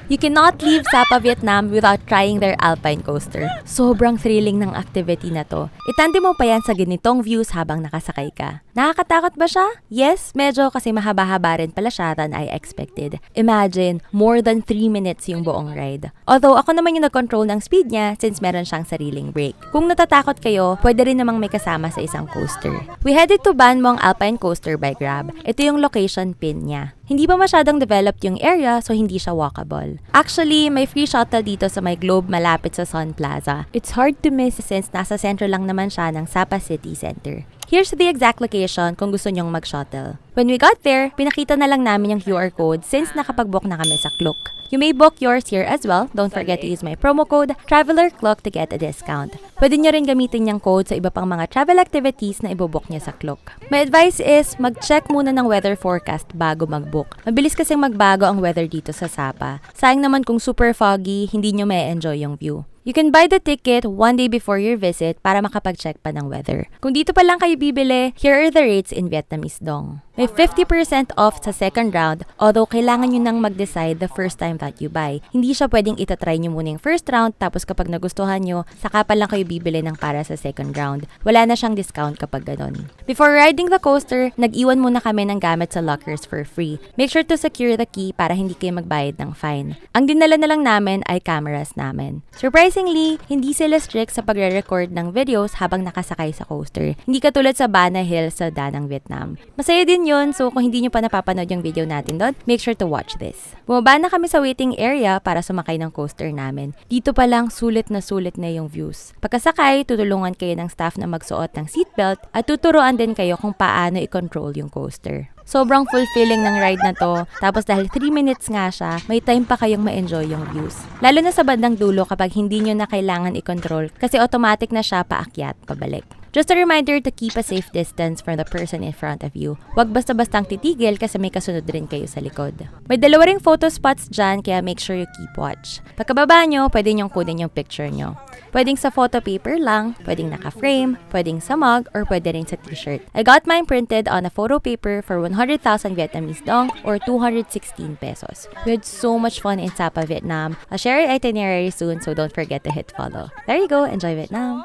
You cannot leave Sapa, Vietnam without trying their alpine coaster. Sobrang thrilling ng activity na to. Itandi mo pa yan sa ganitong views habang nakasakay ka. Nakakatakot ba siya? Yes, medyo kasi mahaba-haba rin pala siya than I expected. Imagine, more than 3 minutes yung buong ride. Although ako naman yung nag-control ng speed niya since meron siyang sariling brake. Kung natatakot kayo, pwede rin namang may kasama sa isang coaster. We headed to Ban Mong Alpine Coaster by Grab. Ito yung location pin niya. Hindi pa masyadong developed yung area so hindi siya walkable. Actually, may free shuttle dito sa may Globe malapit sa Sun Plaza. It's hard to miss since nasa sentro lang naman siya ng Sapa City Center. Here's the exact location kung gusto nyong mag-shuttle. When we got there, pinakita na lang namin yung QR code since nakapag-book na kami sa Klook. You may book yours here as well. Don't forget to use my promo code TRAVELERCLOOK to get a discount. Pwede nyo rin gamitin yung code sa iba pang mga travel activities na ibobook nyo sa Klook. My advice is mag-check muna ng weather forecast bago mag-book. Mabilis kasing magbago ang weather dito sa Sapa. Sayang naman kung super foggy, hindi nyo may enjoy yung view. You can buy the ticket one day before your visit para makapag-check pa ng weather. Kung dito pa lang kayo bibili, here are the rates in Vietnamese dong. May 50% off sa second round, although kailangan nyo nang mag-decide the first time that you buy. Hindi siya pwedeng itatry nyo muna yung first round, tapos kapag nagustuhan nyo, saka pa lang kayo bibili ng para sa second round. Wala na siyang discount kapag ganun. Before riding the coaster, nag-iwan muna kami ng gamit sa lockers for free. Make sure to secure the key para hindi kayo magbayad ng fine. Ang dinala na lang namin ay cameras namin. Surprisingly, hindi sila strict sa pagre-record ng videos habang nakasakay sa coaster. Hindi katulad sa Bana Hill sa Danang, Vietnam. Masaya din yun, so kung hindi nyo pa napapanood yung video natin doon, make sure to watch this. Bumaba na kami sa waiting area para sumakay ng coaster namin. Dito pa lang sulit na yung views. Pagkasakay, tutulungan kayo ng staff na magsuot ng seatbelt at tuturuan din kayo kung paano i-control yung coaster. Sobrang fulfilling ng ride na to. Tapos dahil 3 minutes nga siya, may time pa kayong ma-enjoy yung views. Lalo na sa bandang dulo kapag hindi nyo na kailangan i-control kasi automatic na siya paakyat, pabalik. Just a reminder to keep a safe distance from the person in front of you. Huwag basta-bastang titigil kasi may kasunod rin kayo sa likod. May dalawa ring photo spots dyan kaya make sure you keep watch. Pagkababa nyo, pwede nyong kunin yung picture nyo. Pwedeng sa photo paper lang, pwedeng naka-frame, pwedeng sa mug, or pwede rin sa t-shirt. I got mine printed on a photo paper for 100,000 Vietnamese dong or 216 pesos. We had so much fun in Sapa, Vietnam. I'll share our itinerary soon so don't forget to hit follow. There you go, enjoy Vietnam!